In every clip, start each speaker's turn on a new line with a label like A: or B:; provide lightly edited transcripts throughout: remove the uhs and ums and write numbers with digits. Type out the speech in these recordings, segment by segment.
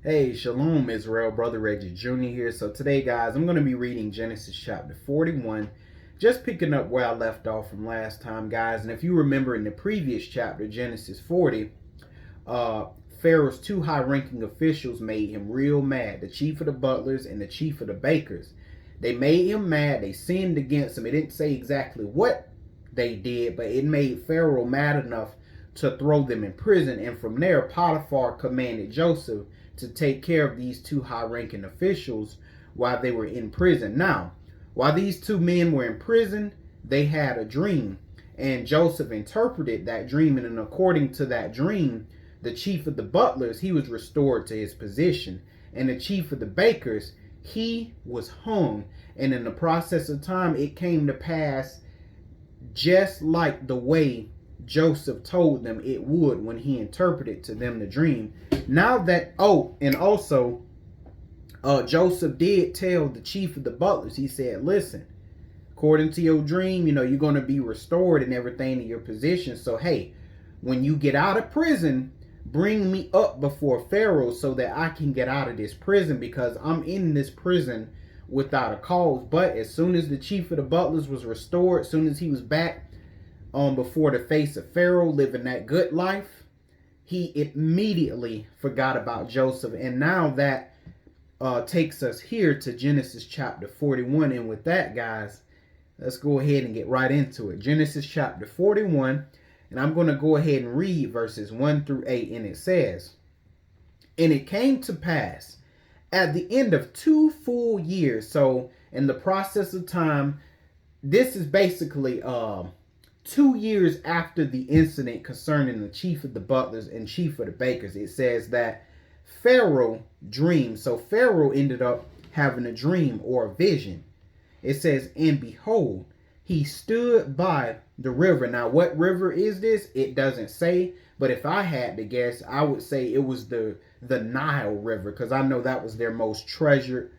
A: Hey, Shalom Israel, Brother Reggie Jr. here. So today, guys, I'm going to be reading Genesis chapter 41, just picking up where I left off from last time, guys. And if you remember in the previous chapter, Genesis 40, Pharaoh's two high-ranking officials made him real mad, the chief of the butlers and the chief of the bakers. They made him mad. They sinned against him. It didn't say exactly what they did, but it made Pharaoh mad enough to throw them in prison. And from there, Potiphar commanded Joseph to take care of these two high-ranking officials while they were in prison. Now, while these two men were in prison, they had a dream, and Joseph interpreted that dream, and according to that dream, the chief of the butlers, he was restored to his position, and the chief of the bakers, he was hung. And in the process of time, it came to pass just like the way Joseph told them it would when he interpreted to them the dream. Now that, and also Joseph did tell the chief of the butlers, he said, listen, according to your dream, you're going to be restored and everything to your position. So, hey, when you get out of prison, bring me up before Pharaoh so that I can get out of this prison, because I'm in this prison without a cause. But as soon as the chief of the butlers was restored, as soon as he was back before the face of Pharaoh, living that good life, he immediately forgot about Joseph. And now that takes us here to Genesis chapter 41. And with that, guys, let's go ahead and get right into it. Genesis chapter 41, and I'm going to go ahead and read verses 1 through 8. And it says, and it came to pass at the end of 2 full years. So in the process of time, this is basically 2 years after the incident concerning the chief of the butlers and chief of the bakers. It says that Pharaoh dreamed. So Pharaoh ended up having a dream or a vision. It says, and behold, he stood by the river. Now, what river is this? It doesn't say, but if I had to guess, I would say it was the Nile River, because I know that was their most treasured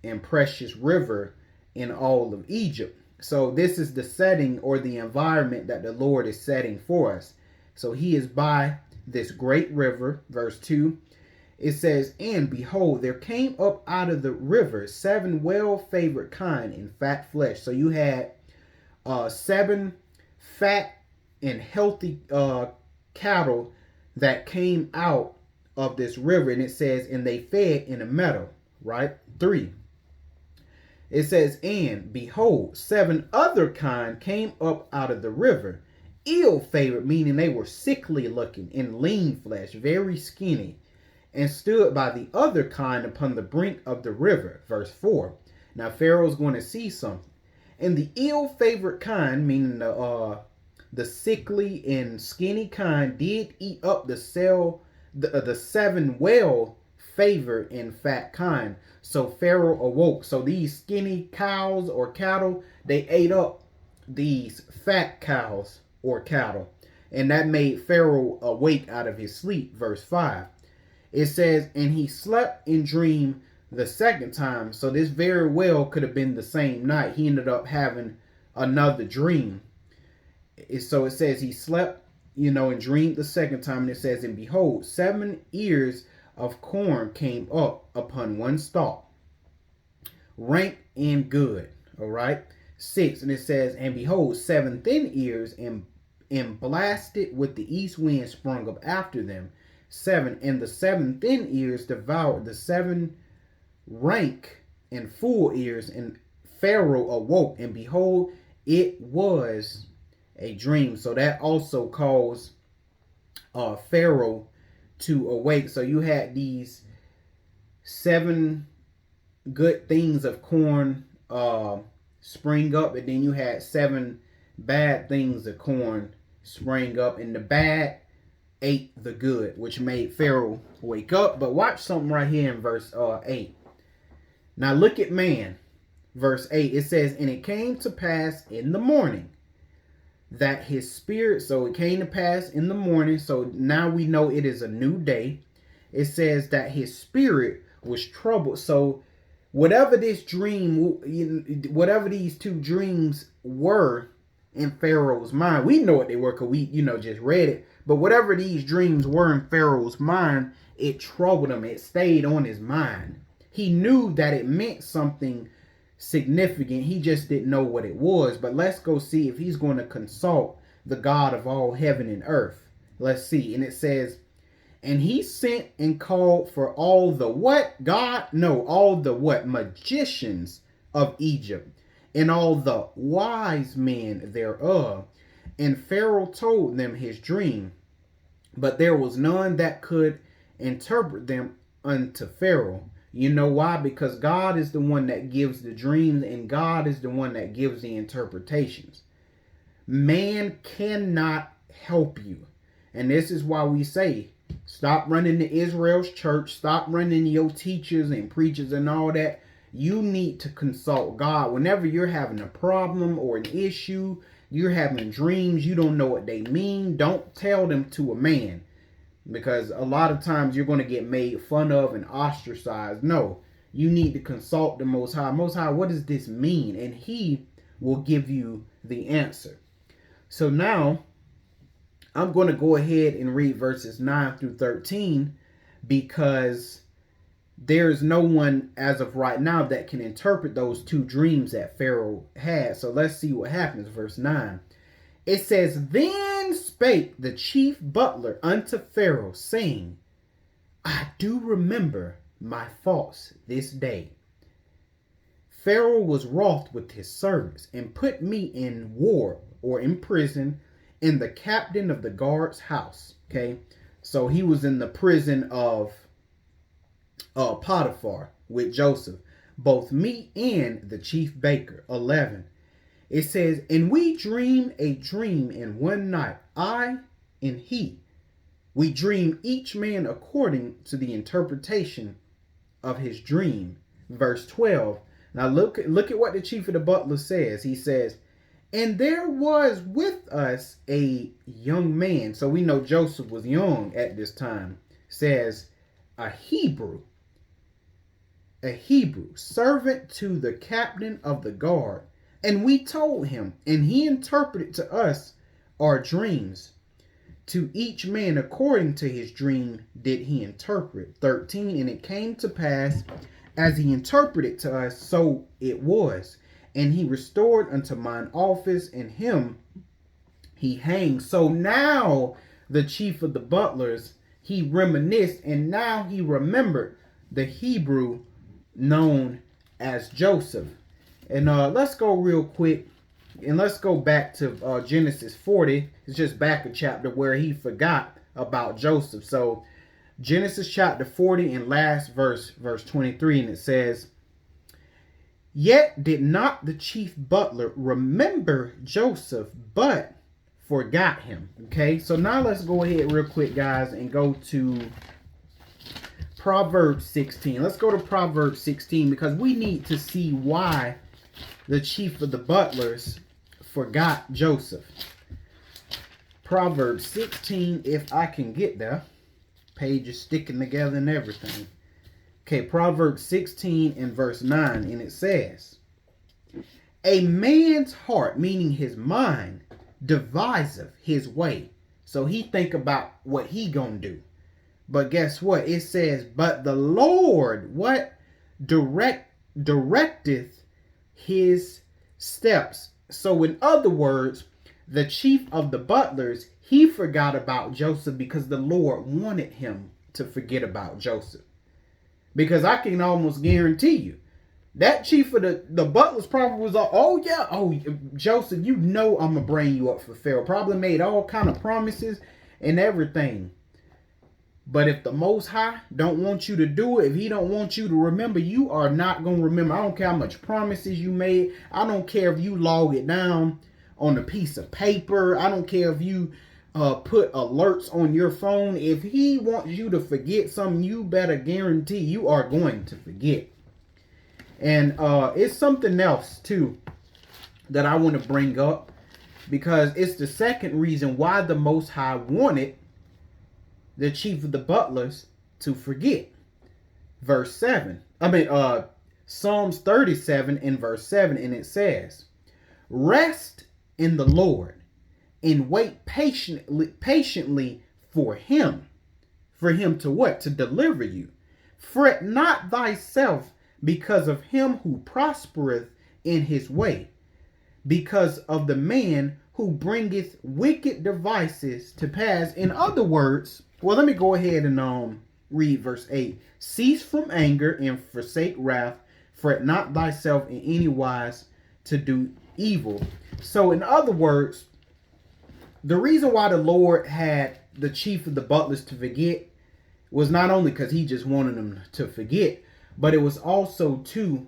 A: and precious river in all of Egypt. So this is the setting or the environment that the Lord is setting for us. So he is by this great river. Verse 2, it says, and behold, there came up out of the river 7 well-favored kine in fat flesh. So you had 7 fat and healthy cattle that came out of this river. And it says, and they fed in a meadow, right? 3. It says, and behold, 7 other kind came up out of the river, ill-favored, meaning they were sickly looking and lean flesh, very skinny, and stood by the other kind upon the brink of the river. Verse 4. Now Pharaoh's going to see something. And the ill-favored kind, meaning the sickly and skinny kind, did eat up the 7 well-favored and fat kind. So Pharaoh awoke. So these skinny cows or cattle, they ate up these fat cows or cattle. And that made Pharaoh awake out of his sleep. Verse 5. It says, and he slept and dreamed the second time. So this very well could have been the same night. He ended up having another dream. So it says he slept, and dreamed the second time. And it says, and behold, 7 ears of corn came up upon one stalk, rank and good. All right. 6. And it says, and behold, 7 thin ears and blasted with the east wind sprung up after them. 7. And the 7 thin ears devoured the 7 rank and full ears. And Pharaoh awoke, and behold, it was a dream. So that also caused Pharaoh to awake. So you had these 7 good things of corn spring up, and then you had 7 bad things of corn spring up, and the bad ate the good, which made Pharaoh wake up. But watch something right here in verse 8. Now look at man. Verse 8, it says, and it came to pass in the morning that his spirit, so it came to pass in the morning, so now we know it is a new day. It says that his spirit was troubled. So whatever this dream, whatever these 2 dreams were in Pharaoh's mind. We know what they were because we, just read it. But whatever these dreams were in Pharaoh's mind, it troubled him. It stayed on his mind. He knew that it meant something significant. He just didn't know what it was. But let's go see if he's going to consult the God of all heaven and earth. Let's see. And it says, and he sent and called for all the what? God? No, all the what? Magicians of Egypt and all the wise men thereof. And Pharaoh told them his dream, but there was none that could interpret them unto Pharaoh. You know why? Because God is the one that gives the dreams, and God is the one that gives the interpretations. Man cannot help you. And this is why we say, stop running to Israel's church. Stop running to your teachers and preachers and all that. You need to consult God. Whenever you're having a problem or an issue, you're having dreams, you don't know what they mean, don't tell them to a man. Because a lot of times you're going to get made fun of and ostracized. No, you need to consult the Most High. Most High, what does this mean? And he will give you the answer. So now, I'm going to go ahead and read verses 9 through 13 because there's no one as of right now that can interpret those two dreams that Pharaoh had. So let's see what happens. Verse 9. It says, then spake the chief butler unto Pharaoh, saying, I do remember my faults this day. Pharaoh was wroth with his servants and put me in ward or in prison in the captain of the guard's house. Okay, so he was in the prison of Potiphar with Joseph, both me and the chief baker. 11. It says, and we dreamed a dream in one night, I and he. We dreamed each man according to the interpretation of his dream. Verse 12. Now look at what the chief of the butler says. He says, and there was with us a young man. So we know Joseph was young at this time. Says, a Hebrew, servant to the captain of the guard. And we told him, and he interpreted to us our dreams. To each man according to his dream did he interpret. 13. And it came to pass, as he interpreted to us, so it was. And he restored unto mine office, and him he hanged. So now the chief of the butlers, he reminisced, and now he remembered the Hebrew known as Joseph. And let's go real quick, and let's go back to Genesis 40. It's just back a chapter where he forgot about Joseph. So Genesis chapter 40 and last verse 23, and it says, yet did not the chief butler remember Joseph, but forgot him. Okay, so now let's go ahead real quick, guys, and go to Proverbs 16. Let's go to Proverbs 16 because we need to see why the chief of the butlers forgot Joseph. Proverbs 16, if I can get there. Pages sticking together and everything. Okay, Proverbs 16 and verse 9, and it says, a man's heart, meaning his mind, deviseth his way. So he think about what he gonna do. But guess what? It says, but the Lord, what? Directeth his steps. So in other words, the chief of the butlers, he forgot about Joseph because the Lord wanted him to forget about Joseph. Because I can almost guarantee you, that chief of the butlers probably was like, oh yeah, Joseph, you know I'm going to bring you up for Pharaoh. Probably made all kind of promises and everything. But if the Most High don't want you to do it, if he don't want you to remember, you are not going to remember. I don't care how much promises you made. I don't care if you log it down on a piece of paper. I don't care if you put alerts on your phone. If he wants you to forget something, you better guarantee you are going to forget. And it's something else too that I want to bring up, because it's the second reason why the Most High wanted the chief of the butlers to forget. Verse 7. Psalms 37 and verse 7, and it says, rest in the Lord, and wait patiently for him. For him to what? To deliver you. Fret not thyself because of him who prospereth in his way, because of the man who bringeth wicked devices to pass. In other words, well, let me go ahead and read verse 8. Cease from anger and forsake wrath. Fret not thyself in any wise to do evil. So in other words, the reason why the Lord had the chief of the butlers to forget was not only because he just wanted them to forget, but it was also too,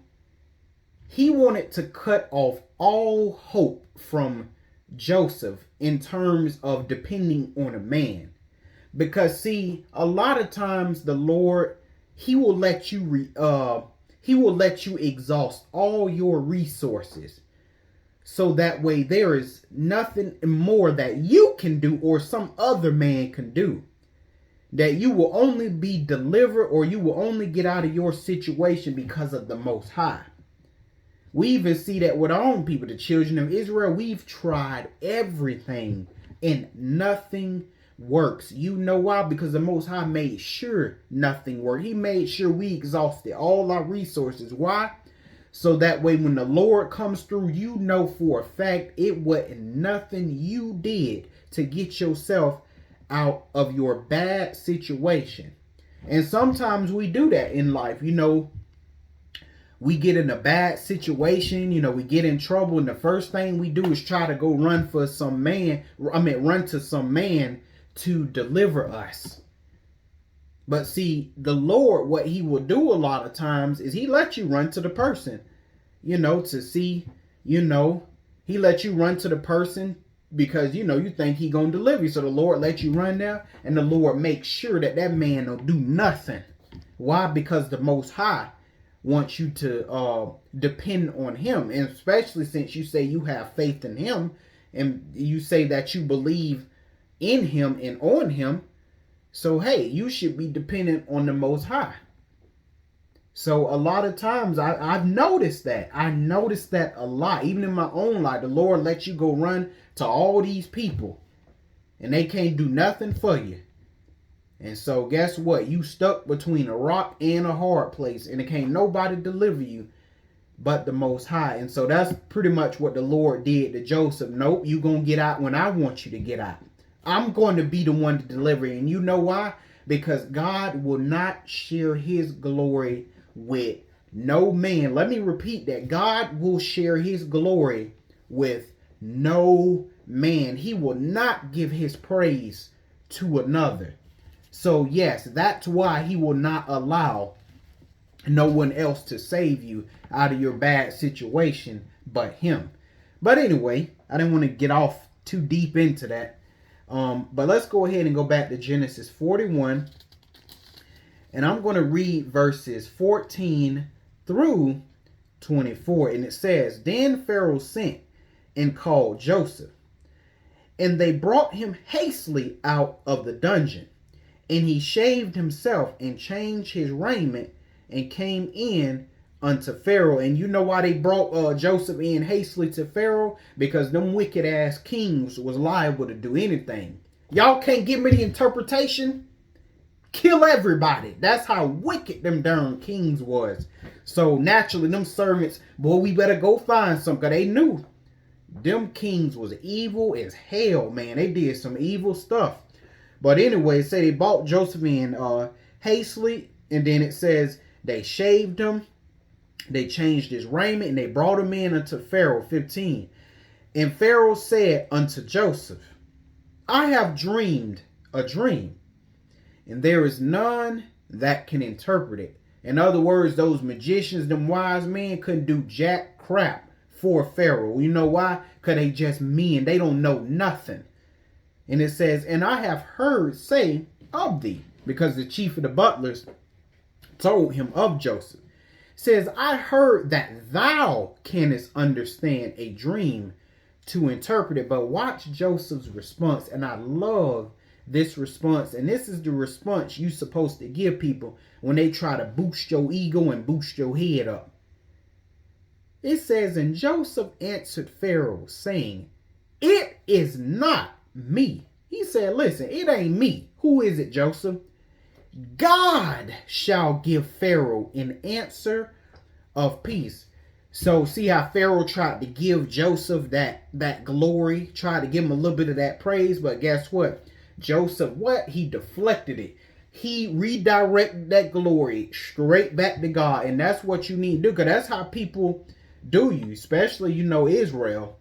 A: he wanted to cut off all hope from Joseph in terms of depending on a man. Because see, a lot of times the Lord, he will let you exhaust all your resources, so that way there is nothing more that you can do or some other man can do. That you will only be delivered, or you will only get out of your situation because of the Most High. We even see that with our own people, the children of Israel. We've tried everything and nothing works. You know why? Because the Most High made sure nothing worked. He made sure we exhausted all our resources. Why? So that way when the Lord comes through, you know for a fact it wasn't nothing you did to get yourself out of your bad situation. And sometimes we do that in life. You know, we get in a bad situation, you know, we get in trouble, and the first thing we do is try to go run to some man to deliver us. But see, the Lord, what he will do a lot of times is he let you run to the person, you know, to see, you know, he let you run to the person because, you know, you think he gonna deliver you. So the Lord let you run there, and the Lord makes sure that that man don't do nothing. Why? Because the Most High wants you to depend on him. And especially since you say you have faith in him, and you say that you believe in him and on him. So, hey, you should be dependent on the Most High. So a lot of times I've noticed that. I noticed that a lot. Even in my own life, the Lord lets you go run to all these people, and they can't do nothing for you. And so guess what? You stuck between a rock and a hard place, and it can't nobody deliver you but the Most High. And so that's pretty much what the Lord did to Joseph. Nope, you gonna get out when I want you to get out. I'm going to be the one to deliver. And you know why? Because God will not share his glory with no man. Let me repeat that. God will share his glory with no man. He will not give his praise to another. So yes, that's why he will not allow no one else to save you out of your bad situation but him. But anyway, I didn't want to get off too deep into that. But let's go ahead and go back to Genesis 41. And I'm going to read verses 14 through 24. And it says, Then Pharaoh sent and called Joseph, and they brought him hastily out of the dungeon. And he shaved himself and changed his raiment and came in unto Pharaoh. And you know why they brought Joseph in hastily to Pharaoh? Because them wicked ass kings was liable to do anything. Y'all can't give me the interpretation? Kill everybody. That's how wicked them darn kings was. So naturally them servants, boy, we better go find some, because they knew them kings was evil as hell, man. They did some evil stuff. But anyway, say they bought Joseph in hastily, and then it says they shaved him, they changed his raiment, and they brought him in unto Pharaoh. 15. And Pharaoh said unto Joseph, I have dreamed a dream, and there is none that can interpret it. In other words, those magicians, them wise men, couldn't do jack crap for Pharaoh. You know why? Because they just men. They don't know nothing. And it says, and I have heard say of thee, because the chief of the butlers told him of Joseph. It says, I heard that thou canst understand a dream to interpret it. But watch Joseph's response. And I love this response. And this is the response you're supposed to give people when they try to boost your ego and boost your head up. It says, and Joseph answered Pharaoh, saying, It is not me. He said, listen, it ain't me. Who is it, Joseph? God shall give Pharaoh an answer of peace. So see how Pharaoh tried to give Joseph that glory, tried to give him a little bit of that praise, but guess what? Joseph, what? He deflected it. He redirected that glory straight back to God. And that's what you need to do, because that's how people do you, especially, Israel.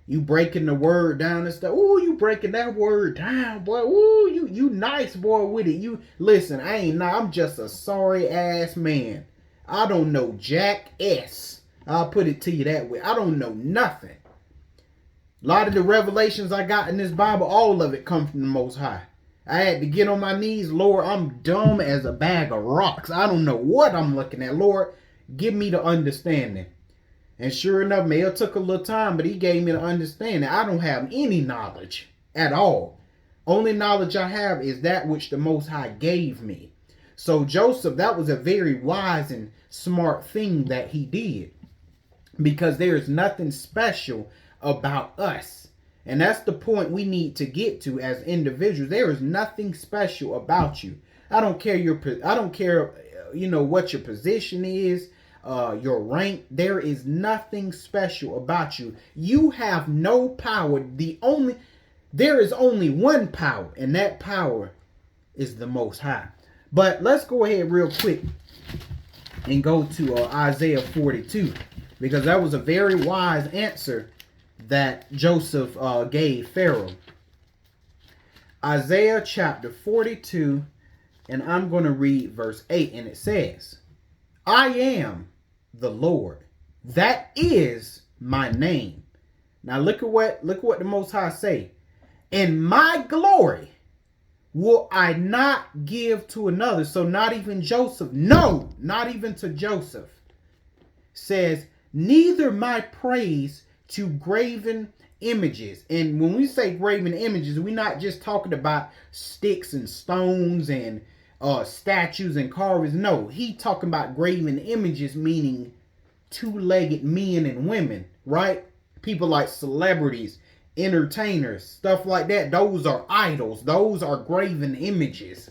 A: You breaking the word down and stuff. Ooh, you breaking that word down, boy. Ooh, you nice boy with it. You listen, I'm just a sorry ass man. I don't know jack S. I'll put it to you that way. I don't know nothing. A lot of the revelations I got in this Bible, all of it come from the Most High. I had to get on my knees. Lord, I'm dumb as a bag of rocks. I don't know what I'm looking at. Lord, give me the understanding. And sure enough, it took a little time, but he gave me the understanding. I don't have any knowledge at all. Only knowledge I have is that which the Most High gave me. So Joseph, that was a very wise and smart thing that he did. Because there is nothing special about us. And that's the point we need to get to as individuals. There is nothing special about you. I don't care what your position is, your rank. There is nothing special about you. You have no power. There is only one power, and that power is the Most High. But let's go ahead real quick and go to Isaiah 42. Because that was a very wise answer that Joseph gave Pharaoh. Isaiah chapter 42, and I'm going to read verse 8, and it says, I am the Lord. That is my name. Now look at what the Most High say. And my glory will I not give to another. So not even Joseph. No, not even to Joseph. Says, neither my praise to graven images. And when we say graven images, we're not just talking about sticks and stones and statues and carvings. No, he talking about graven images, meaning two-legged men and women, right? People like celebrities, entertainers, stuff like that. Those are idols. Those are graven images.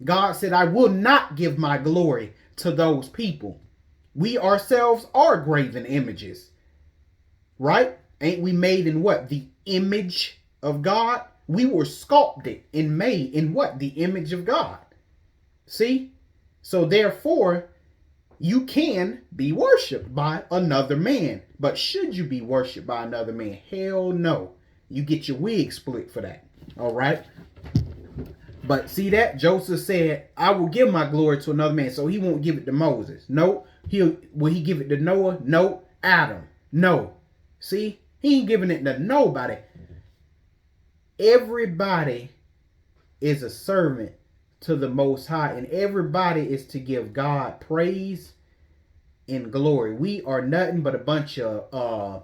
A: God said, I will not give my glory to those people. We ourselves are graven images, right? Ain't we made in what? The image of God? We were sculpted and made in what? The image of God. See? So therefore, you can be worshipped by another man. But should you be worshipped by another man? Hell no. You get your wig split for that. All right? But see that? Joseph said, I will give my glory to another man. So he won't give it to Moses. No. Will he give it to Noah? No. Adam? No. See? He ain't giving it to nobody. Everybody is a servant to the Most High. And everybody is to give God praise and glory. We are nothing but a bunch of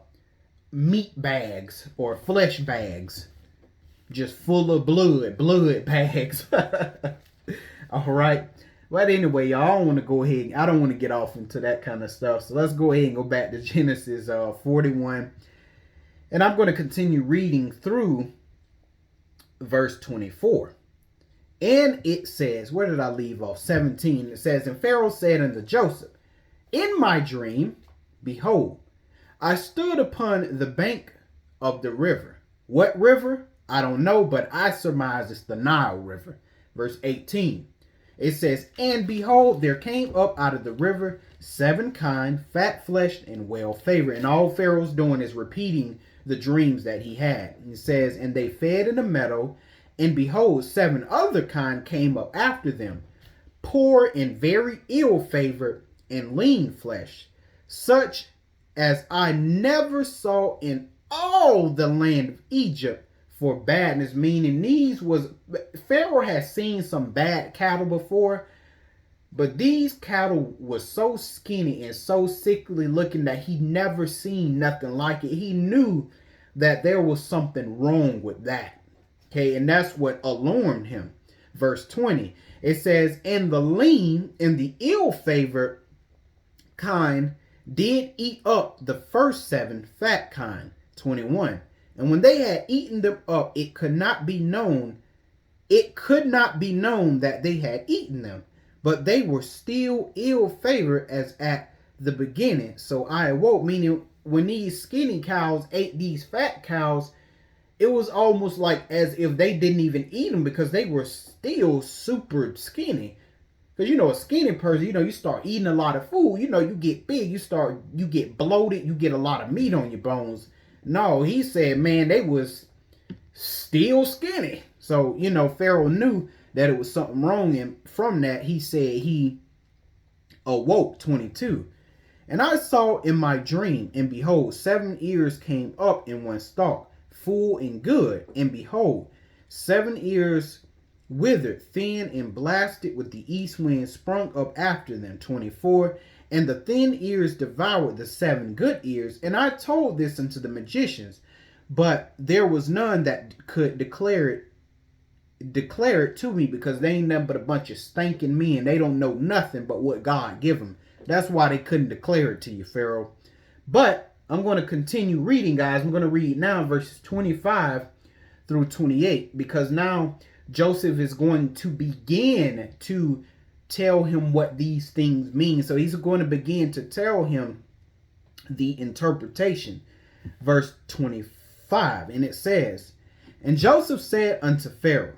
A: meat bags or flesh bags. Just full of blood bags. All right. But anyway, y'all, I don't want to go ahead. I don't want to get off into that kind of stuff. So let's go ahead and go back to Genesis 41. And I'm going to continue reading through verse 24. And it says, where did I leave off? 17. It says, and Pharaoh said unto Joseph, in my dream, behold, I stood upon the bank of the river. What river? I don't know, but I surmise it's the Nile River. Verse 18. It says, and behold, there came up out of the river 7 kine, fat-fleshed and well-favored. And all Pharaoh's doing is repeating the dreams that he had. It says, and they fed in the meadow, and behold, 7 other kine came up after them, poor and very ill-favored and lean flesh, such as I never saw in all the land of Egypt for badness. Meaning Pharaoh has seen some bad cattle before, but these cattle were so skinny and so sickly looking that he never seen nothing like it. He knew that there was something wrong with that. Okay, and that's what alarmed him. Verse 20, it says, and the lean and the ill-favored kine did eat up the first 7 fat kine. 21, And when they had eaten them up, it could not be known that they had eaten them, but they were still ill favored as at the beginning. So I awoke, meaning when these skinny cows ate these fat cows, it was almost like as if they didn't even eat them because they were still super skinny. Because a skinny person, you start eating a lot of food, you get big, you get bloated, you get a lot of meat on your bones. No, he said, man, they was still skinny. So, Pharaoh knew that it was something wrong. And from that, he said he awoke, 22. And I saw in my dream, and behold, 7 ears came up in one stalk, full and good. And behold, 7 ears withered, thin and blasted with the east wind sprung up after them, 24. And the thin ears devoured the 7 good ears. And I told this unto the magicians, but there was none that could declare it to me, because they ain't nothing but a bunch of stinking men. They don't know nothing but what God give them. That's why they couldn't declare it to you, Pharaoh. But I'm going to continue reading, guys. I'm going to read now verses 25 through 28, because now Joseph is going to begin to tell him what these things mean. So he's going to begin to tell him the interpretation. Verse 25, and it says, and Joseph said unto Pharaoh,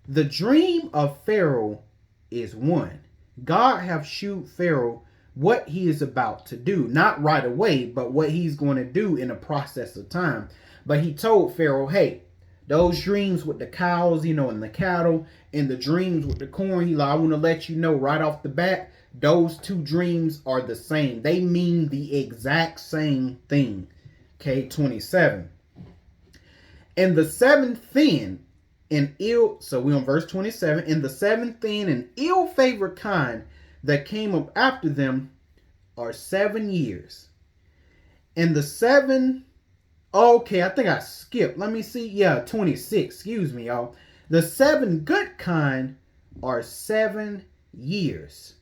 A: the dream of Pharaoh is one. God hath shewed Pharaoh what he is about to do. Not right away, but what he's going to do in a process of time. But he told Pharaoh, hey, those dreams with the cows, and the cattle, and the dreams with the corn, I want to let you know right off the bat, those two dreams are the same. They mean the exact same thing. Okay, 27. And the 7 thin and ill, so we're on verse 27. And the 7 thin and ill-favored kind that came up after them are 7 years. And the 7, okay, I think I skipped. Let me see. Yeah, 26. Excuse me, y'all. The 7 good kind are 7 years.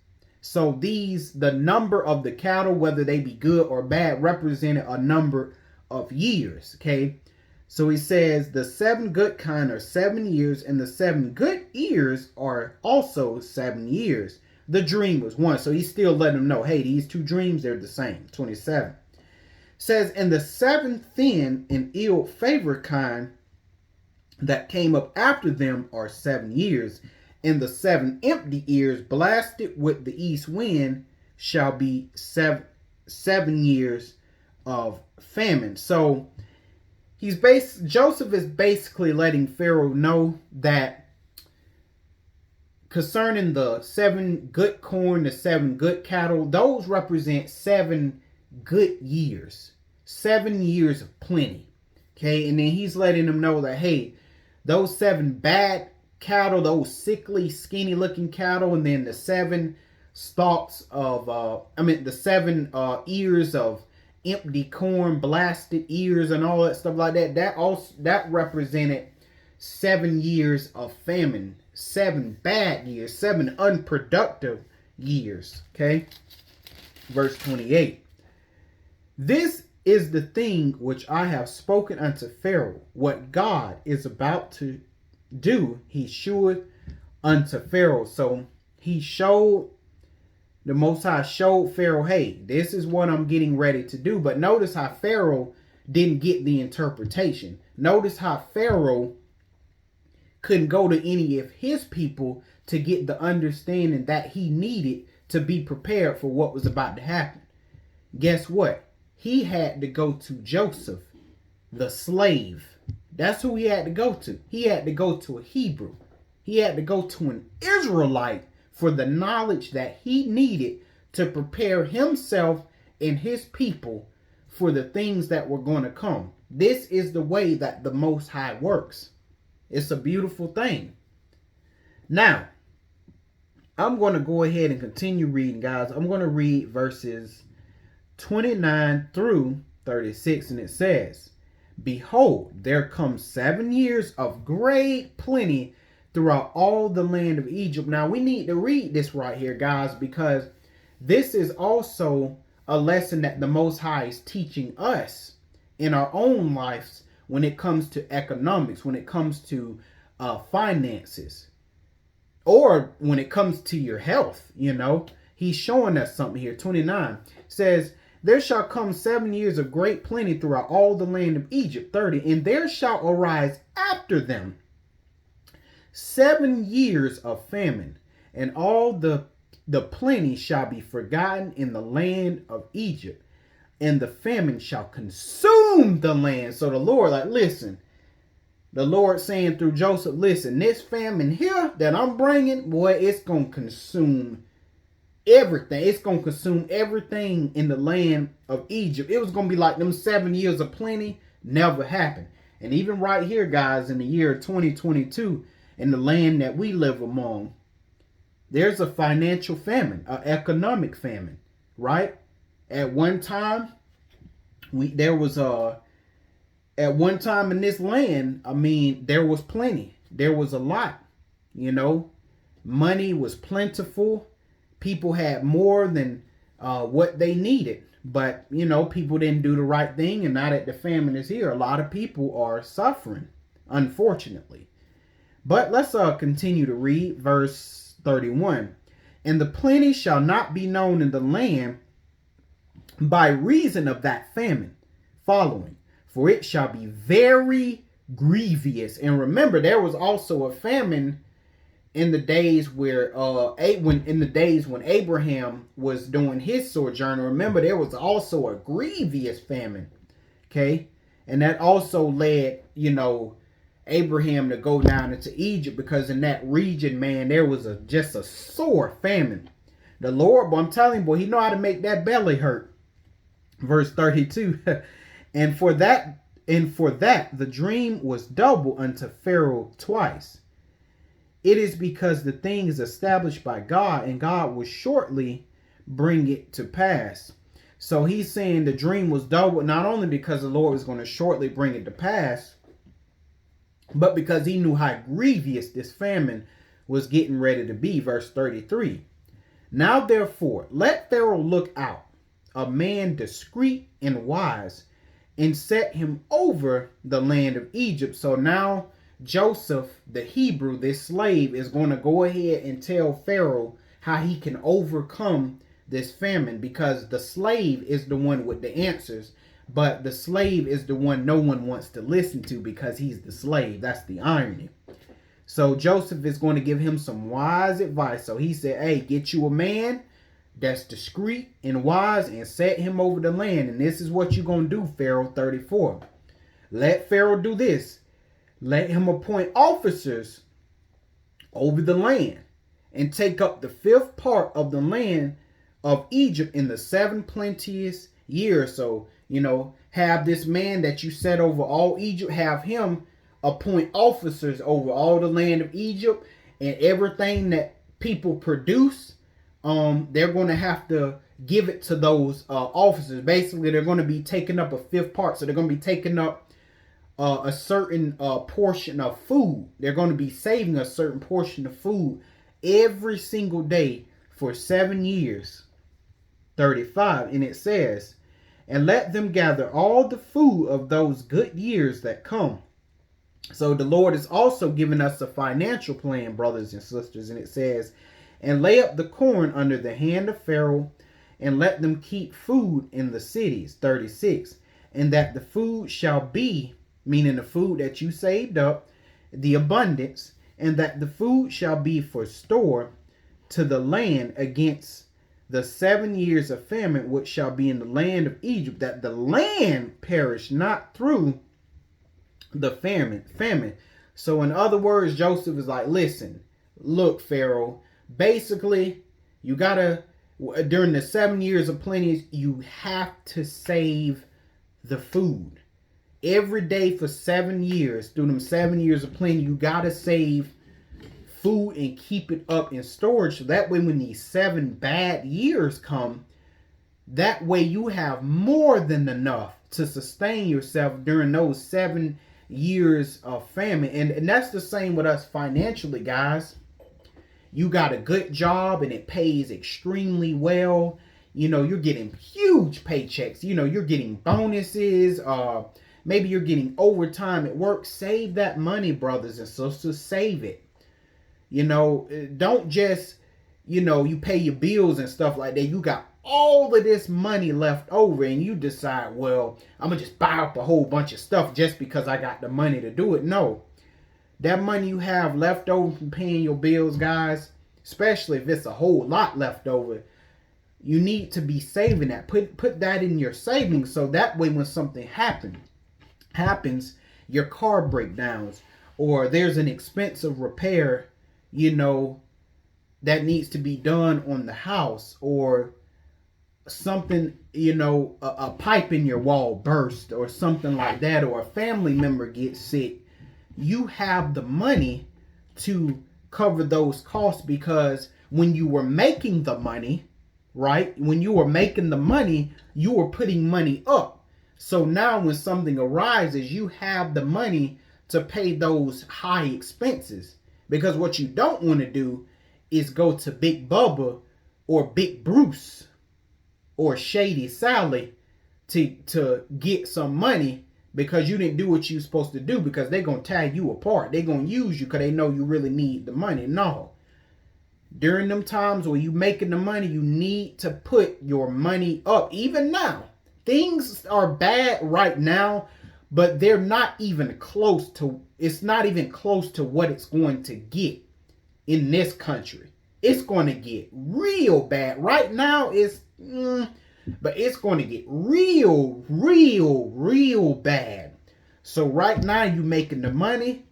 A: So the number of the cattle, whether they be good or bad, represented a number of years. Okay. So he says the 7 good kind are 7 years, and the 7 good ears are also 7 years. The dream was one. So he's still letting them know, hey, these two dreams, they're the same. 27. Says, and the 7 thin and ill-favored kind that came up after them are 7 years. And the 7 empty ears blasted with the east wind shall be 7 years of famine. So Joseph is basically letting Pharaoh know that concerning the 7 good corn, the 7 good cattle, those represent 7 good years, 7 years of plenty. Okay, and then he's letting them know that, hey, those 7 bad cattle, those sickly, skinny looking cattle, and then the 7 stalks of, the 7 ears of empty corn, blasted ears, and all that stuff like that. That represented 7 years of famine, 7 bad years, 7 unproductive years. Okay, verse 28. This is the thing which I have spoken unto Pharaoh. What God is about to do, he sheweth unto Pharaoh. So the Most High showed Pharaoh, hey, this is what I'm getting ready to do. But notice how Pharaoh didn't get the interpretation. Notice how Pharaoh couldn't go to any of his people to get the understanding that he needed to be prepared for what was about to happen. Guess what? He had to go to Joseph, the slave. That's who he had to go to. He had to go to a Hebrew. He had to go to an Israelite for the knowledge that he needed to prepare himself and his people for the things that were going to come. This is the way that the Most High works. It's a beautiful thing. Now, I'm going to go ahead and continue reading, guys. I'm going to read verses 29 through 36, and it says, behold, there come 7 years of great plenty throughout all the land of Egypt. Now, we need to read this right here, guys, because this is also a lesson that the Most High is teaching us in our own lives when it comes to economics, when it comes to finances, or when it comes to your health. He's showing us something here. 29 says, there shall come 7 years of great plenty throughout all the land of Egypt. 30, and there shall arise after them 7 years of famine, and all the plenty shall be forgotten in the land of Egypt, and the famine shall consume the land. So the Lord, listen, the Lord saying through Joseph, listen, this famine here that I'm bringing, boy, it's going to consume everything. It's going to consume everything in the land of Egypt. It was going to be like them 7 years of plenty never happened. And even right here, guys, in the year 2022, in the land that we live among, there's a financial famine, an economic famine, right? At one time in this land, there was plenty. There was a lot, money was plentiful. People had more than what they needed. But, people didn't do the right thing. And now that the famine is here, a lot of people are suffering, unfortunately. But let's continue to read verse 31. And the plenty shall not be known in the land by reason of that famine following, for it shall be very grievous. And remember, there was also a famine in the days when Abraham was doing his sojourn. Remember, there was also a grievous famine. Okay, and that also led, Abraham to go down into Egypt, because in that region, man, there was just a sore famine. The Lord, but I'm telling you, boy, he know how to make that belly hurt. Verse 32, and for that the dream was double unto Pharaoh twice. It is because the thing is established by God, and God will shortly bring it to pass. So he's saying the dream was double, not only because the Lord was going to shortly bring it to pass, but because he knew how grievous this famine was getting ready to be. Verse 33. Now therefore, let Pharaoh look out, a man discreet and wise, and set him over the land of Egypt. So now Joseph, the Hebrew, this slave, is going to go ahead and tell Pharaoh how he can overcome this famine, because the slave is the one with the answers, but the slave is the one no one wants to listen to because he's the slave. That's the irony. So Joseph is going to give him some wise advice. So he said, hey, get you a man that's discreet and wise and set him over the land. And this is what you're going to do, Pharaoh. 34. Let Pharaoh do this. Let him appoint officers over the land and take up the 5th part of the land of Egypt in the 7 plenteous years. So, have this man that you set over all Egypt, have him appoint officers over all the land of Egypt, and everything that people produce, they're going to have to give it to those officers. Basically, they're going to be taking up a 5th part. So they're going to be taking up a certain portion of food. They're going to be saving a certain portion of food every single day for 7 years. 35. And it says, and let them gather all the food of those good years that come. So the Lord is also giving us a financial plan, brothers and sisters. And it says, and lay up the corn under the hand of Pharaoh, and let them keep food in the cities. 36. And that the food shall be, meaning the food that you saved up, the abundance, and that the food shall be for store to the land against the 7 years of famine which shall be in the land of Egypt, that the land perish not through the famine. So in other words, Joseph is like, listen, look, Pharaoh, basically you gotta, during the 7 years of plenty, you have to save the food. Every day for 7 years, through them 7 years of plenty, you gotta save food and keep it up in storage. So that way when these 7 bad years come, that way you have more than enough to sustain yourself during those 7 years of famine. And that's the same with us financially, guys. You got a good job and it pays extremely well. You're getting huge paychecks. You're getting bonuses. Maybe you're getting overtime at work. Save that money, brothers and sisters. Save it. Don't just, you pay your bills and stuff like that. You got all of this money left over and you decide, well, I'm going to just buy up a whole bunch of stuff just because I got the money to do it. No. That money you have left over from paying your bills, guys, especially if it's a whole lot left over, you need to be saving that. Put that in your savings so that way when something happens, your car breakdowns or there's an expensive repair, that needs to be done on the house, or something, a pipe in your wall burst or something like that, or a family member gets sick, you have the money to cover those costs, because when you were making the money, right? When you were making the money, you were putting money up. So now when something arises, you have the money to pay those high expenses. Because what you don't want to do is go to Big Bubba or Big Bruce or Shady Sally to get some money, because you didn't do what you were supposed to do, because they're going to tear you apart. They're going to use you because they know you really need the money. No. During them times when you making the money, you need to put your money up. Even now, things are bad right now, but they're not even close to, it's not even close to what it's going to get in this country. It's going to get real bad. Right now, but it's going to get real bad. So right now, you making the money,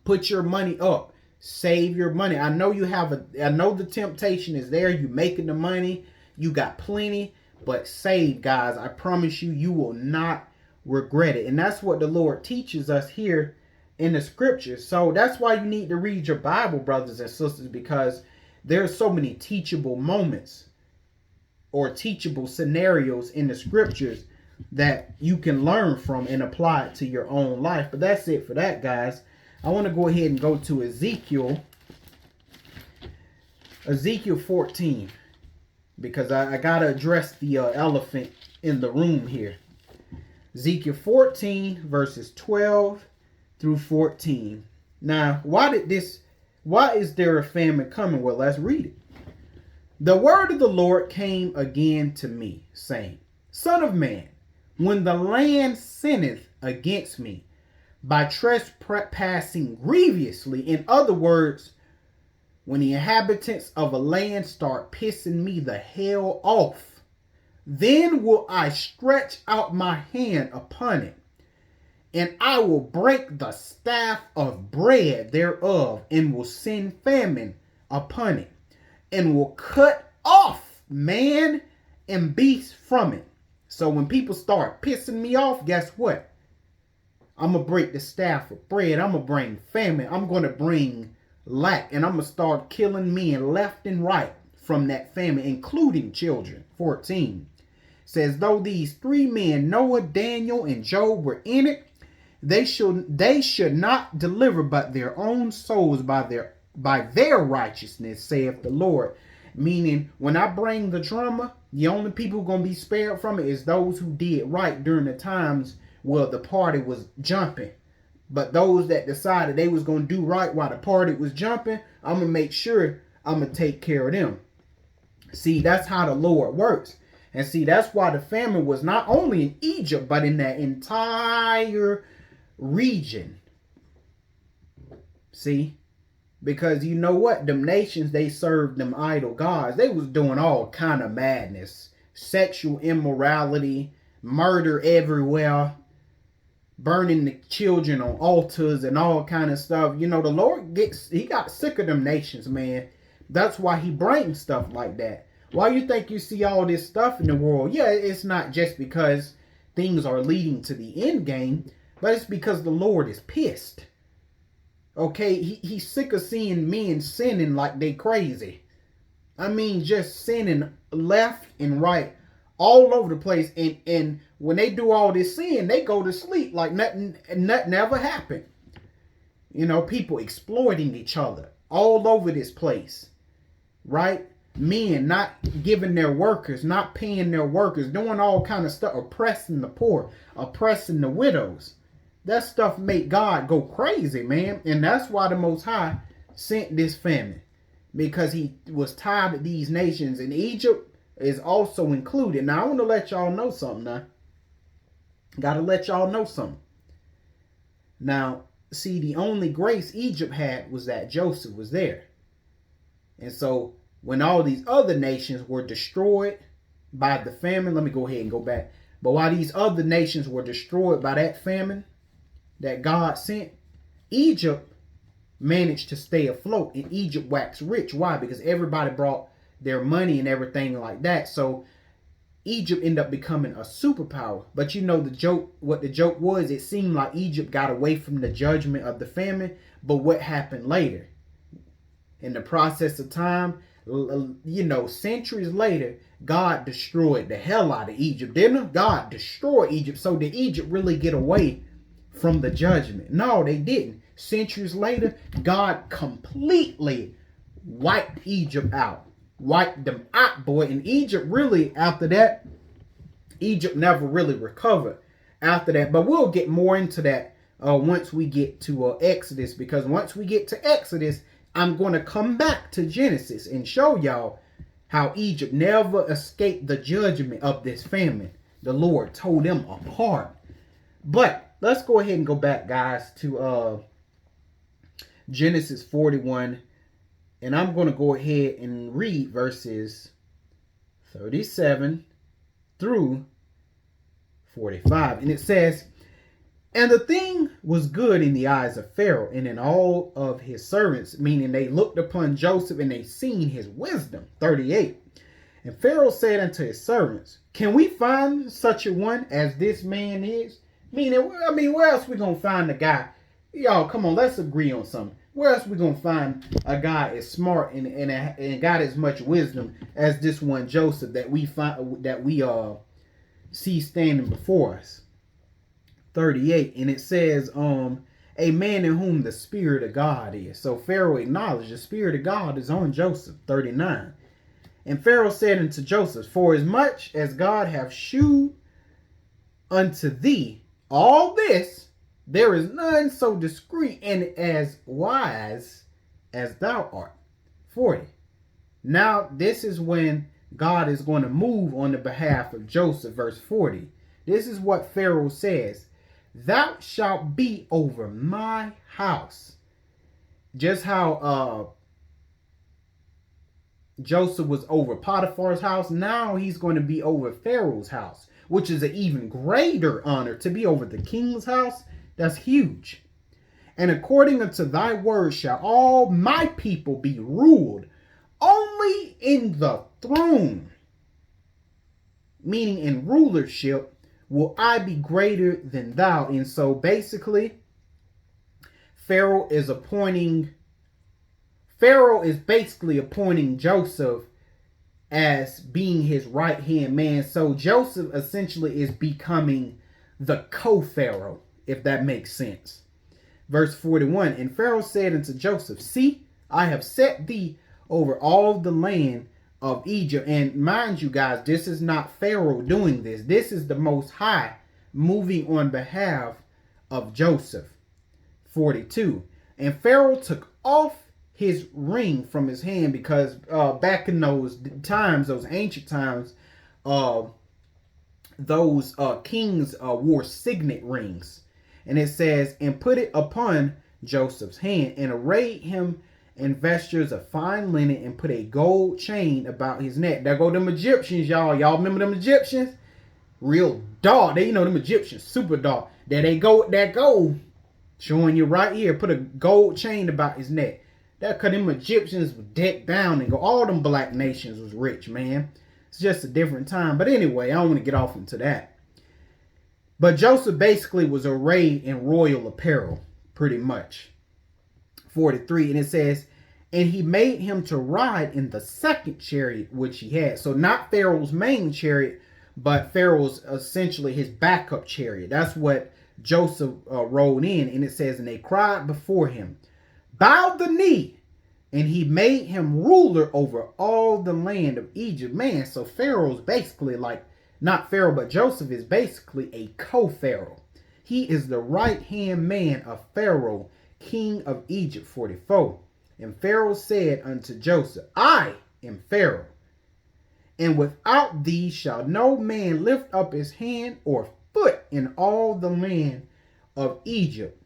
A: put your money up. Save your money. I know I know the temptation is there. You making the money. You got plenty, but save, guys. I promise you, you will not regret it. And that's what the Lord teaches us here in the scriptures. So that's why you need to read your Bible, brothers and sisters, because there's so many teachable moments or teachable scenarios in the scriptures that you can learn from and apply it to your own life. But that's it for that, guys. I want to go ahead and go to Ezekiel 14, because I got to address the elephant in the room here. Ezekiel 14 verses 12 through 14. Now, why is there a famine coming? Well, let's read it. The word of the Lord came again to me, saying, Son of man, when the land sinneth against me by trespassing grievously, in other words, when the inhabitants of a land start pissing me the hell off, then will I stretch out my hand upon it, and I will break the staff of bread thereof, and will send famine upon it, and will cut off man and beast from it. So when people start pissing me off, guess what? I'm going to break the staff of bread. I'm going to bring famine. I'm going to bring lack, and I'm going to start killing men left and right from that famine, including children. 14 says, though these three men, Noah, Daniel, and Job, were in it, they should not deliver but their own souls by their righteousness, saith the Lord. Meaning, when I bring the drama, the only people who are going to be spared from it is those who did right during the times where the party was jumping. But those that decided they was going to do right while the party was jumping, I'm going to make sure I'm going to take care of them. See, that's how the Lord works. And see, that's why the famine was not only in Egypt, but in that entire region. See? Because you know what? Them nations, they served them idol gods. They was doing all kind of madness. Sexual immorality, murder everywhere, burning the children on altars and all kind of stuff. The Lord he got sick of them nations, man. That's why he brings stuff like that. Why you think you see all this stuff in the world? Yeah, it's not just because things are leading to the end game, but it's because the Lord is pissed. Okay, he's sick of seeing men sinning like they crazy. I mean, just sinning left and right all over the place. And when they do all this sin, they go to sleep like nothing ever happened. People exploiting each other all over this place, right? men, not giving their workers, not paying their workers, doing all kind of stuff, oppressing the poor, oppressing the widows. That stuff make God go crazy, man. And that's why the Most High sent this famine, because he was tired of these nations, and Egypt is also included. Now, I want to let y'all know something now. Got to let y'all know something. Now, see, the only grace Egypt had was that Joseph was there. And so when all these other nations were destroyed by the famine, let me go ahead and go back. But while these other nations were destroyed by that famine that God sent, Egypt managed to stay afloat, and Egypt waxed rich. Why? Because everybody brought their money and everything like that. So Egypt ended up becoming a superpower. But you know the joke, what the joke was, it seemed like Egypt got away from the judgment of the famine. But what happened later? In the process of time, you know, centuries later, God destroyed the hell out of Egypt, didn't he? God destroyed Egypt. So did Egypt really get away from the judgment? No, they didn't. Centuries later, God completely wiped Egypt out. Wiped them out, boy. And Egypt really, after that, Egypt never really recovered after that. But we'll get more into that once we get to Exodus. Because once we get to Exodus, I'm going to come back to Genesis and show y'all how Egypt never escaped the judgment of this famine. The Lord told them apart. But let's go ahead and go back, guys, to Genesis 41. And I'm going to go ahead and read verses 37 through 45. And it says, "And the thing was good in the eyes of Pharaoh and in all of his servants," meaning they looked upon Joseph and they seen his wisdom. 38. "And Pharaoh said unto his servants, Can we find such a one as this man is?" Meaning, I mean, where else we going to find a guy? Y'all, come on, let's agree on something. Where else we going to find a guy as smart and got as much wisdom as this one Joseph that we see standing before us? 38. And it says, a man in whom the Spirit of God is. So Pharaoh acknowledged the Spirit of God is on Joseph. 39. "And Pharaoh said unto Joseph, For as much as God hath shewed unto thee all this, there is none so discreet and as wise as thou art." 40. Now this is when God is going to move on the behalf of Joseph. Verse 40. This is what Pharaoh says. "Thou shalt be over my house." Just how Joseph was over Potiphar's house, now he's going to be over Pharaoh's house, which is an even greater honor. To be over the king's house, that's huge. "And according unto thy word shall all my people be ruled, only in the throne," meaning in rulership, "will I be greater than thou." And so basically, Pharaoh is basically appointing Joseph as being his right-hand man. So Joseph essentially is becoming the co-pharaoh, if that makes sense. Verse 41. "And Pharaoh said unto Joseph, See, I have set thee over all the land of Egypt." And mind you guys, this is not Pharaoh doing this. This is the Most High moving on behalf of Joseph. 42. "And Pharaoh took off his ring from his hand," because back in those times, those ancient times, those kings wore signet rings. And it says, "And put it upon Joseph's hand, and arrayed him in vestures of fine linen, and put a gold chain about his neck." There go them Egyptians, y'all. Y'all remember them Egyptians? Real dark. They, them Egyptians, super dark. There they go with that gold. Showing you right here. Put a gold chain about his neck. That because them Egyptians were decked down and go. All them black nations was rich, man. It's just a different time. But anyway, I don't want to get off into that. But Joseph basically was arrayed in royal apparel, pretty much. 43. And it says, "And he made him to ride in the second chariot which he had." So not Pharaoh's main chariot, but Pharaoh's essentially his backup chariot. That's what Joseph rode in. And it says, "And they cried before him, Bow the knee, And he made him ruler over all the land of Egypt. Man, so Pharaoh's basically like, not Pharaoh, but Joseph is basically a co-Pharaoh. He is the right-hand man of Pharaoh, king of Egypt, 44. And Pharaoh said unto Joseph, I am Pharaoh, and without thee shall no man lift up his hand or foot in all the land of Egypt.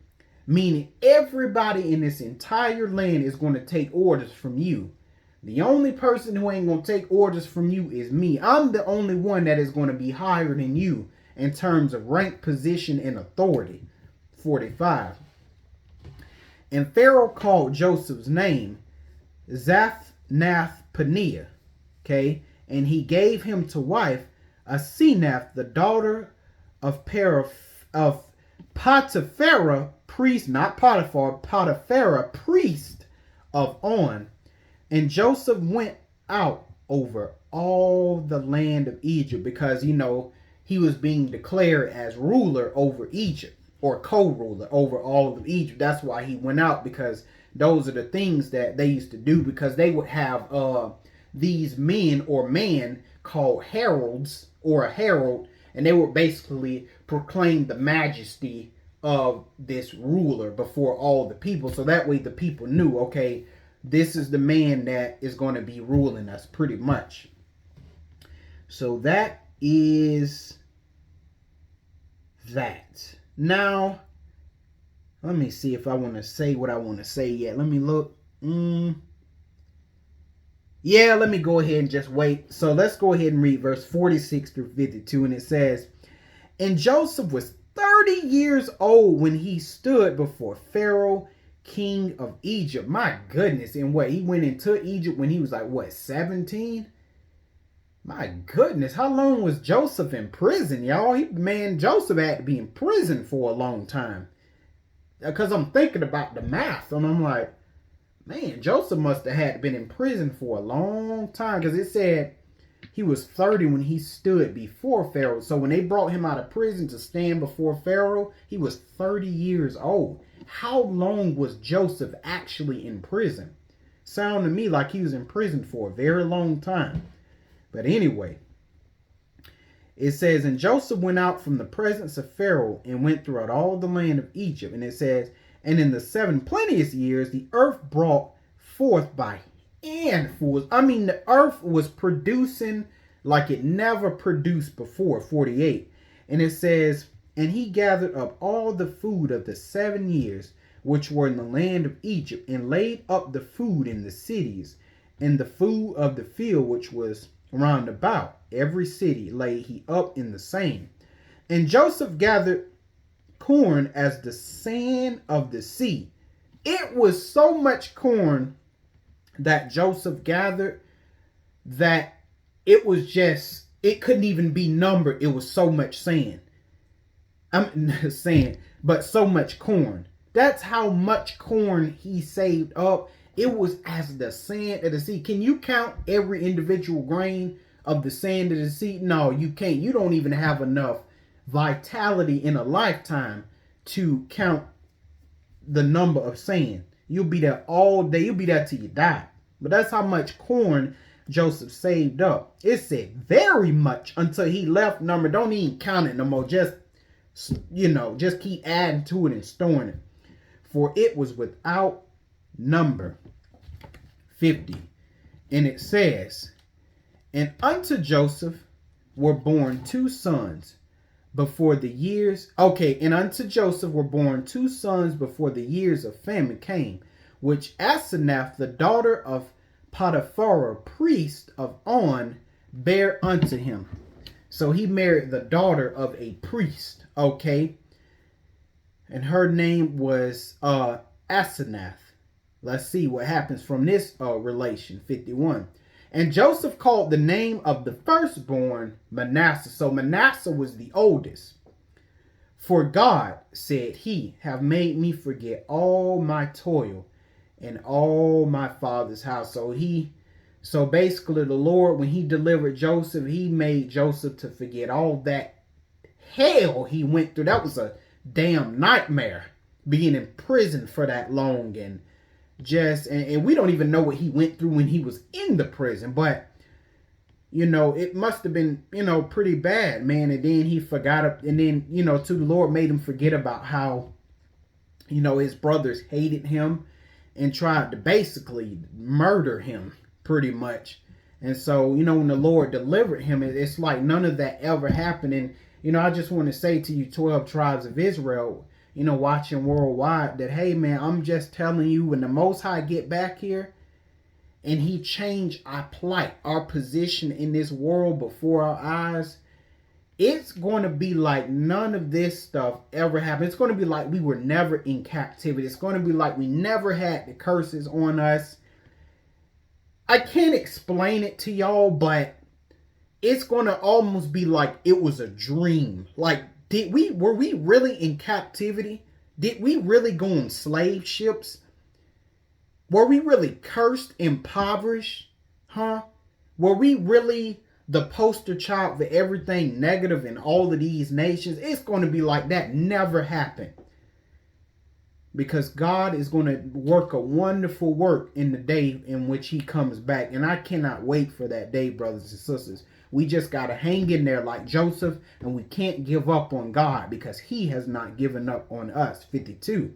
A: Meaning everybody in this entire land is going to take orders from you. The only person who ain't going to take orders from you is me. I'm the only one that is going to be higher than you in terms of rank, position, and authority. 45. And Pharaoh called Joseph's name Zaphnath-Paneah. Okay. And he gave him to wife Asenath, the daughter of Potiphera, priest, not Potiphar, Potiphera, priest of On. And Joseph went out over all the land of Egypt because, he was being declared as ruler over Egypt, or co-ruler over all of Egypt. That's why he went out, because those are the things that they used to do, because they would have these men or man called heralds, or a herald, and they would basically proclaim the majesty of this ruler before all the people. So that way the people knew, okay, this is the man that is going to be ruling us, pretty much. So that is that. Now, let me see if I want to say what I want to say yet. Let me look. Yeah, let me go ahead and just wait. So let's go ahead and read verse 46 through 52. And it says, and Joseph was 30 years old when he stood before Pharaoh, king of Egypt. My goodness. And he went into Egypt when he was like, 17? My goodness. How long was Joseph in prison, y'all? Joseph had to be in prison for a long time. Because I'm thinking about the math, and I'm like, man, Joseph must have had been in prison for a long time, because it said he was 30 when he stood before Pharaoh. So when they brought him out of prison to stand before Pharaoh, he was 30 years old. How long was Joseph actually in prison? Sound to me like he was in prison for a very long time. But anyway, it says, and Joseph went out from the presence of Pharaoh and went throughout all the land of Egypt. And it says, and in the 7 plenteous years, the earth brought forth by handfuls. The earth was producing like it never produced before, 48. And it says, and he gathered up all the food of the 7 years, which were in the land of Egypt, and laid up the food in the cities, and the food of the field, which was round about every city, laid he up in the same. And Joseph gathered corn as the sand of the sea. It was so much corn that Joseph gathered that it couldn't even be numbered. It was so much sand. I'm not saying, but so much corn. That's how much corn he saved up. It was as the sand of the sea. Can you count every individual grain of the sand of the sea? No, you can't. You don't even have enough vitality in a lifetime to count the number of sand. You'll be there all day. You'll be there till you die. But that's how much corn Joseph saved up. It said very much until he left number. Don't even count it no more. Just keep adding to it and storing it. For it was without number. 50. And it says, and unto Joseph were born 2 sons before the years. Okay, and unto Joseph were born 2 sons before the years of famine came, which Asenath, the daughter of Potiphera, priest of On, bare unto him. So he married the daughter of a priest. Okay. And her name was Asenath. Let's see what happens from this relation. 51. And Joseph called the name of the firstborn Manasseh. So Manasseh was the oldest. For God, said he, have made me forget all my toil and all my father's house. So basically the Lord, when he delivered Joseph, he made Joseph to forget all that hell he went through. That was a damn nightmare, being in prison for that long, and and we don't even know what he went through when he was in the prison, but it must have been, pretty bad, man. And then he forgot, and then, the Lord made him forget about how, his brothers hated him and tried to basically murder him pretty much. And so, when the Lord delivered him, it's like none of that ever happened. And, I just want to say to you, 12 tribes of Israel, watching worldwide, that, hey, man, I'm just telling you, when the Most High get back here and he changed our plight, our position in this world before our eyes, it's going to be like none of this stuff ever happened. It's going to be like we were never in captivity. It's going to be like we never had the curses on us. I can't explain it to y'all, but it's going to almost be like it was a dream. Like, were we really in captivity? Did we really go on slave ships? Were we really cursed, impoverished? Huh? Were we really the poster child for everything negative in all of these nations? It's going to be like that never happened. Because God is going to work a wonderful work in the day in which he comes back. And I cannot wait for that day, brothers and sisters. We just got to hang in there like Joseph, and we can't give up on God because he has not given up on us. 52.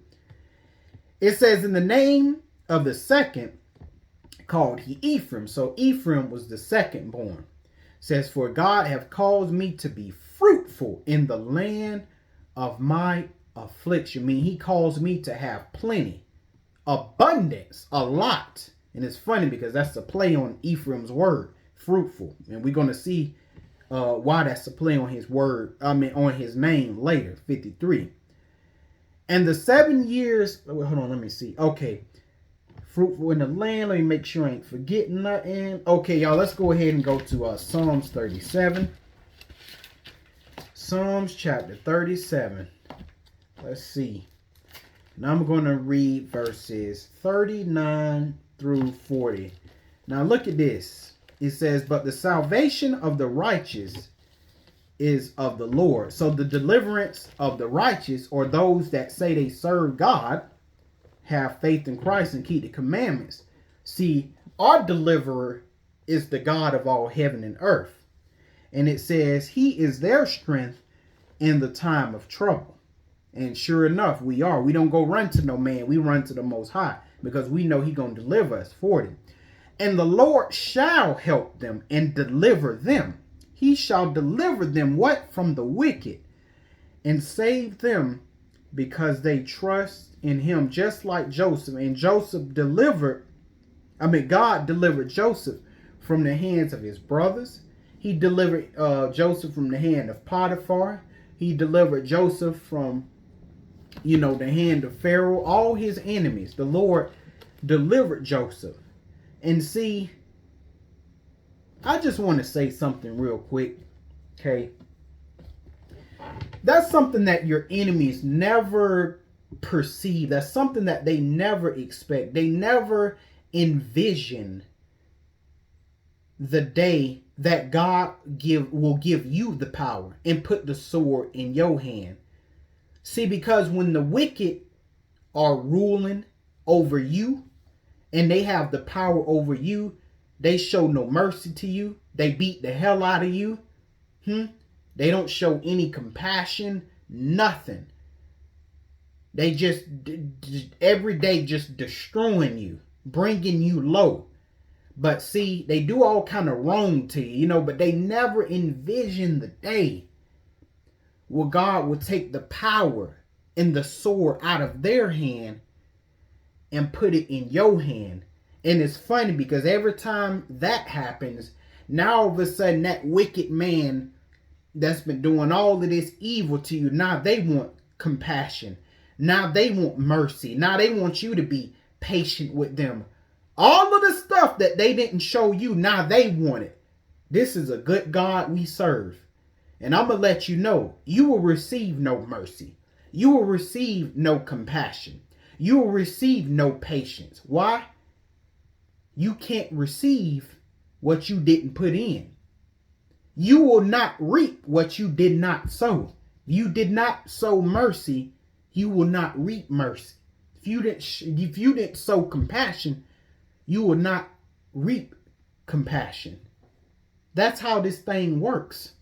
A: It says, in the name of the second called he Ephraim. So Ephraim was the second born. It says, for God have caused me to be fruitful in the land of my affliction. I mean, he calls me to have plenty, abundance, a lot. And it's funny because that's a play on Ephraim's word, fruitful. And we're going to see why that's a play on his word, on his name later. 53. And the 7 years, hold on, let me see. Okay. Fruitful in the land. Let me make sure I ain't forgetting nothing. Okay, y'all, let's go ahead and go to Psalms 37. Psalms chapter 37. Let's see. Now I'm going to read verses 39 through 40. Now look at this. It says, but the salvation of the righteous is of the Lord. So the deliverance of the righteous, or those that say they serve God, have faith in Christ and keep the commandments. See, our deliverer is the God of all heaven and earth. And it says he is their strength in the time of trouble. And sure enough, we are. We don't go run to no man. We run to the Most High because we know he's going to deliver us. 40. And the Lord shall help them and deliver them. He shall deliver them what? From the wicked, and save them because they trust in him, just like Joseph. And God delivered Joseph from the hands of his brothers. He delivered Joseph from the hand of Potiphar. He delivered Joseph from the hand of Pharaoh, all his enemies. The Lord delivered Joseph. And see, I just want to say something real quick. Okay. That's something that your enemies never perceive. That's something that they never expect. They never envision the day that God will give you the power and put the sword in your hand. See, because when the wicked are ruling over you and they have the power over you, they show no mercy to you. They beat the hell out of you. They don't show any compassion, nothing. They just every day just destroying you, bringing you low. But see, they do all kind of wrong to you, but they never envision the day where God will take the power and the sword out of their hand and put it in your hand. And it's funny because every time that happens, now all of a sudden that wicked man that's been doing all of this evil to you, now they want compassion. Now they want mercy. Now they want you to be patient with them. All of the stuff that they didn't show you, now they want it. This is a good God we serve. And I'm going to let you know, you will receive no mercy. You will receive no compassion. You will receive no patience. Why? You can't receive what you didn't put in. You will not reap what you did not sow. You did not sow mercy. You will not reap mercy. If you didn't sow compassion, you will not reap compassion. That's how this thing works.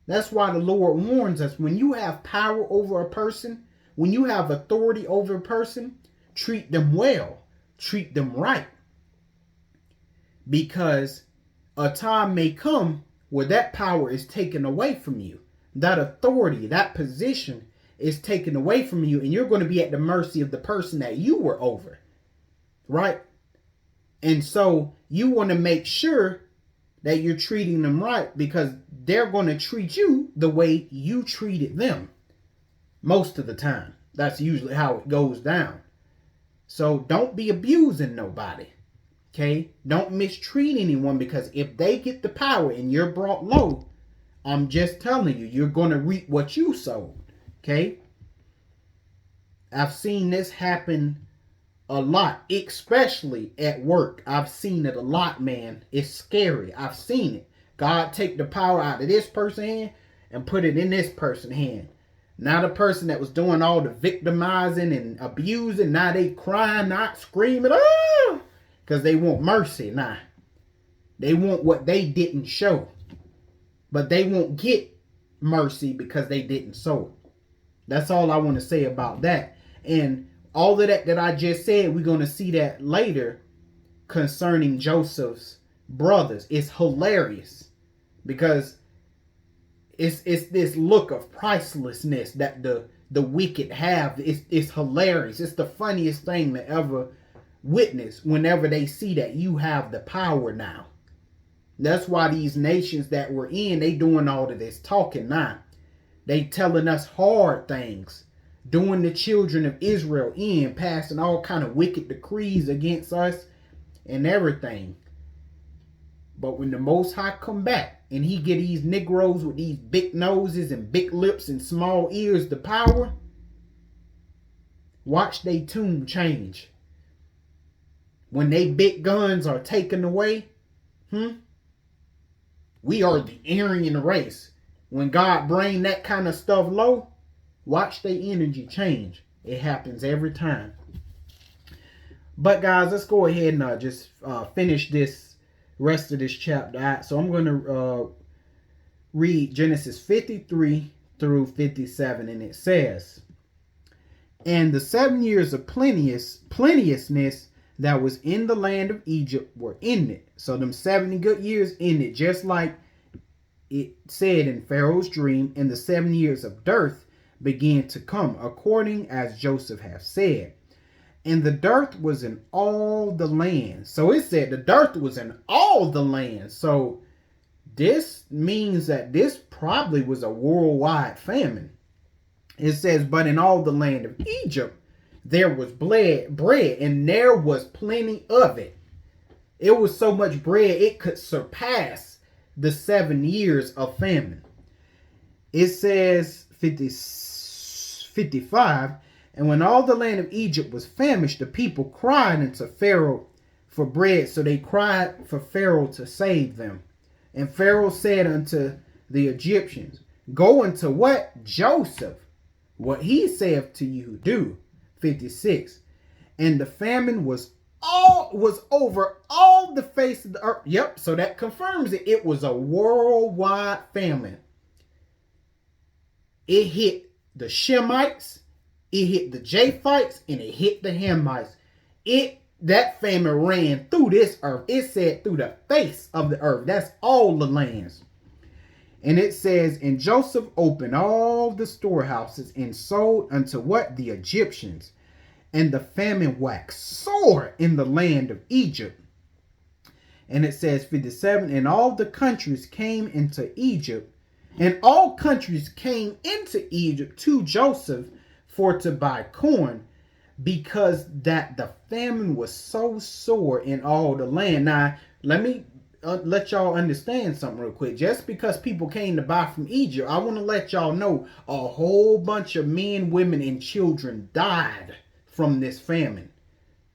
A: That's why the Lord warns us, when you have power over a person, when you have authority over a person, treat them well, treat them right. Because a time may come where that power is taken away from you. That authority, that position is taken away from you, and you're going to be at the mercy of the person that you were over. Right? And so you want to make sure that you're treating them right, because they're going to treat you the way you treated them most of the time. That's usually how it goes down. So don't be abusing nobody. Okay? Don't mistreat anyone, because if they get the power and you're brought low, I'm just telling you, you're going to reap what you sowed. Okay? I've seen this happen a lot, especially at work. I've seen it a lot, man. It's scary. I've seen it. God take the power out of this person's hand and put it in this person's hand. Now the person that was doing all the victimizing and abusing, now they crying, not screaming, ah, because they want mercy now. They want what they didn't show. But they won't get mercy because they didn't sow it. That's all I want to say about that. And all of that I just said, we're going to see that later concerning Joseph's brothers. It's hilarious because it's this look of pricelessness that the wicked have. It's hilarious. It's the funniest thing to ever witness whenever they see that you have the power now. That's why these nations that we're in, they doing all of this talking now. They telling us hard things, doing the children of Israel in, passing all kind of wicked decrees against us and everything. But when the Most High come back and he get these Negroes with these big noses and big lips and small ears the power, watch they tune change. When they big guns are taken away, we are the Aryan race. When God bring that kind of stuff low, watch their energy change. It happens every time. But guys, let's go ahead and just finish this rest of this chapter out. So I'm going to read Genesis 53 through 57, and it says, "And the 7 years of plenteousness that was in the land of Egypt were ended." So them 70 good years ended, just like it said in Pharaoh's dream, and the 7 years of dearth began to come, according as Joseph hath said. And the dearth was in all the land. So it said the dearth was in all the land. So this means that this probably was a worldwide famine. It says, "But in all the land of Egypt, there was bread, and there was plenty of it." It was so much bread, it could surpass the 7 years of famine. It says 55, "And when all the land of Egypt was famished, the people cried unto Pharaoh for bread. So they cried for Pharaoh to save them. And Pharaoh said unto the Egyptians, Go unto what? Joseph, what he saith to you, do." 56. "And the famine was over all the face of the earth." Yep, so that confirms it. It was a worldwide famine. It hit the Shemites, it hit the Japhites, and it hit the Hamites. That famine ran through this earth. It said through the face of the earth. That's all the lands. And it says, "And Joseph opened all the storehouses and sold unto what? The Egyptians. And the famine waxed sore in the land of Egypt." And it says 57, "And all the countries came into Egypt, and all countries came into Egypt to Joseph for to buy corn, because that the famine was so sore in all the land." Now, let me let y'all understand something real quick. Just because people came to buy from Egypt, I want to let y'all know a whole bunch of men, women, and children died from this famine.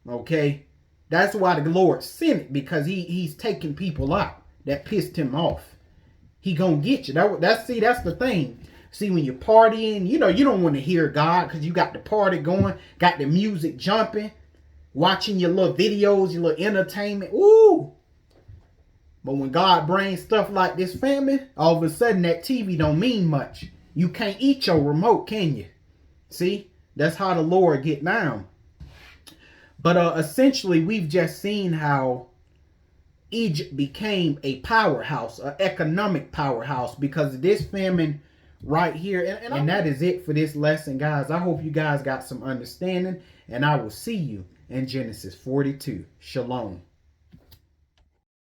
A: Okay? That's why the Lord sent it, because he's taking people out that pissed him off. He gonna get you. That's the thing. See, when you're partying, you know, you don't want to hear God because you got the party going, got the music jumping, watching your little videos, your little entertainment. Ooh. But when God brings stuff like this famine, all of a sudden that TV don't mean much. You can't eat your remote, can you? See? That's how the Lord get down. But essentially, we've just seen how Egypt became a powerhouse, an economic powerhouse, because of this famine right here. And that is it for this lesson, guys. I hope you guys got some understanding, and I will see you in Genesis 42. Shalom.